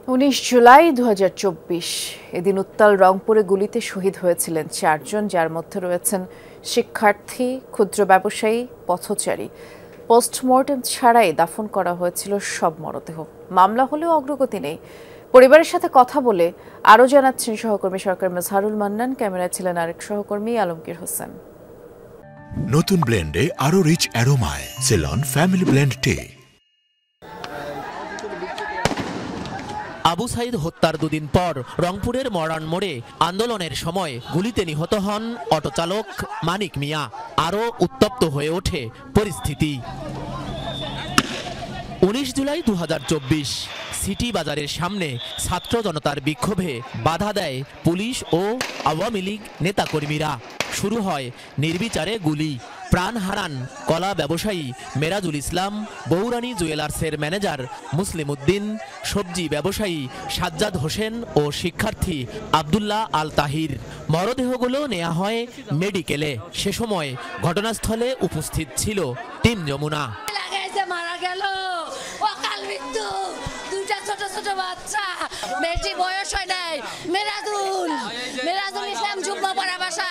19 জুলাই 2024 এদিন উত্তাল রংপুরে গুলিতে শহীদ হয়েছিলেন 4 জন, যার মধ্যে রয়েছেন শিক্ষার্থী, ক্ষুদ্র ব্যবসায়ী, পথচারী। পোস্টমর্টেম ছাড়াই দাফন করা হয়েছিল সব মরদেহ। মামলা হলেও অগ্রগতি নেই। পরিবারের সাথে কথা বলে আরও জানাচ্ছেন সহকর্মী সরকার মেজহারুল মান্নান। ক্যামেরায় ছিলেন আরেক সহকর্মী আলমগীর হোসেন। নতুন ব্লেন্ডে আরো রিচ অ্যারোমায় সেলন ফ্যামিলি ব্লেন্ড টে। আবু সাইদ হত্যার দুদিন পর রংপুরের মরাণ মোড়ে আন্দোলনের সময় গুলিতে নিহত হন অটোচালক মানিক মিয়া। আরও উত্তপ্ত হয়ে ওঠে পরিস্থিতি। 19 জুলাই 2024 সিটি বাজারের সামনে ছাত্র জনতার বিক্ষোভে বাধা দেয় পুলিশ ও আওয়ামী লীগ নেতাকর্মীরা। শুরু হয় নির্বিচারে গুলি। প্রাণ হারান কলা ব্যবসায়ী মেরাজুল ইসলাম, বৌরানী জুয়েলার্সের ম্যানেজার মুসলিম উদ্দিন, সবজি ব্যবসায়ী সাজ্জাদ হোসেন ও শিক্ষার্থী আবদুল্লাহ আল তাহির। মরদেহগুলো নেওয়া হয় মেডিকেলে। সে সময় ঘটনাস্থলে উপস্থিত ছিল টিম যমুনা। মারা গেল, অকাল মৃত্যু, দুইটা ছোট ছোট বাচ্চা, বেশি বয়স হয় নাই। মেরাজুল ইসলাম যুগ্ম পড়া বাসা,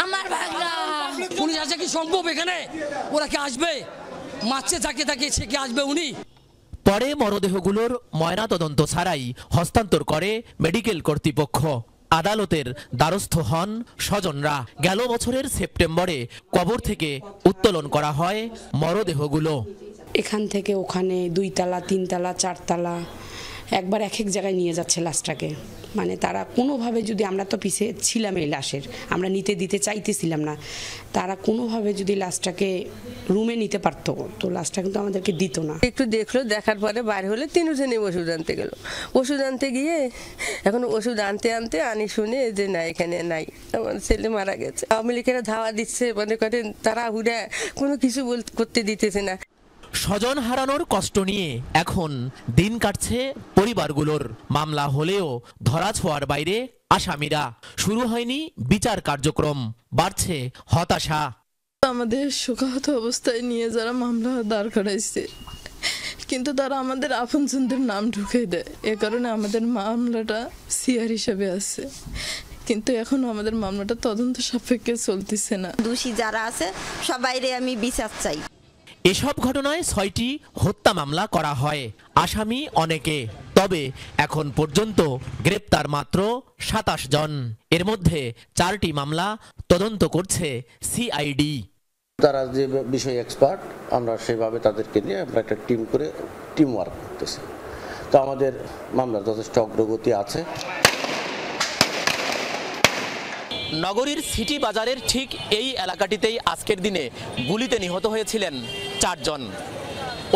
আমার ভাগনা। পুলিশ আছে কি সম্ভব এখানে? ওরা কি আসবে? মারছে যাকে তাকে, সে কি আসবে? উনি পরে মরদেহগুলোর ময়নাতদন্ত ছাড়াই হস্তান্তর করে মেডিকেল কর্তৃপক্ষ। আদালতের দ্বারস্থ হন স্বজনরা। গেল বছরের সেপ্টেম্বরে কবর থেকে উত্তোলন করা হয় মরদেহগুলো। এখান থেকে ওখানে 2 তলা 3 তলা 4 তলা একবার এক এক জায়গায় নিয়ে যাচ্ছে লাশটাকে। মানে তারা কোনোভাবে, যদি আমরা তো পিছিয়ে ছিলাম এই লাশের, আমরা নিতে দিতে চাইতেছিলাম না, তারা কোনোভাবে যদি লাশটাকে রুমে নিতে পারতো তো লাশটা কিন্তু আমাদেরকে দিত না। একটু দেখলো, দেখার পরে বাইরে হলে 3 জনে ওষুধ আনতে গেল। ওষুধ আনতে গিয়ে এখন ওষুধ আনতে আনি শুনে যে না, এখানে নাই, আমার ছেলে মারা গেছে। আওয়ামী লীগেরা ধাওয়া দিচ্ছে, মনে করেন তারা হুড়া কোনো কিছু করতে দিতেছে না। স্বজন হারানোর কষ্ট নিয়ে এখন দিন কাটছে পরিবারগুলোর। মামলা হলেও ধরাছোঁয়ার বাইরে আসামিরা। শুরু হয়নি বিচার কার্যক্রম, বাড়ছে হতাশা। আমাদের শোকাহত অবস্থায় নিয়ে যারা মামলা দাঁড় করাইছে, কিন্তু তারা আমাদের আপনজনদের নাম ঢুকে দেয়। এ কারণে আমাদের মামলাটা সিআর হিসেবে আছে, কিন্তু এখন আমাদের মামলাটা তদন্ত সাপেক্ষে চলতেছে না। দোষী যারা আছে সবাইরে আমি বিচার চাই। এসব ঘটনায় 6টি হত্যা মামলা করা হয়, আসামি অনেকে। তবে এখন পর্যন্ত গ্রেপ্তার মাত্র 27 জন। এর মধ্যে 4টি মামলা তদন্ত করছে সিআইডি। তারা যে বিষয় এক্সপার্ট, আমরা সেভাবে তাদেরকে নিয়ে আমরা একটা টিম ওয়ার্ক করতেছি। তো আমাদের মামলার যথেষ্ট অগ্রগতি আছে। নগরীর সিটি বাজারের ঠিক এই এলাকাটিতেই আজকের দিনে গুলিতে নিহত হয়েছিলেন 4 জন।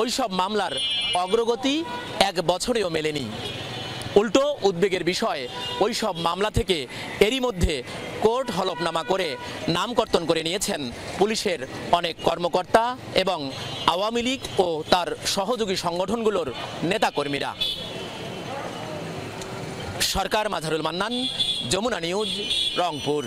ওইসব মামলার অগ্রগতি 1 বছরেও মেলেনি। উল্টো উদ্বেগের বিষয়, ওইসব মামলা থেকে এরই মধ্যে কোর্ট হলফনামা করে নাম কর্তন করে নিয়েছেন পুলিশের অনেক কর্মকর্তা এবং আওয়ামী লীগ ও তার সহযোগী সংগঠনগুলোর নেতাকর্মীরা। সরকার মেজহারুল মান্নান, যমুনা নিউজ, রংপুর।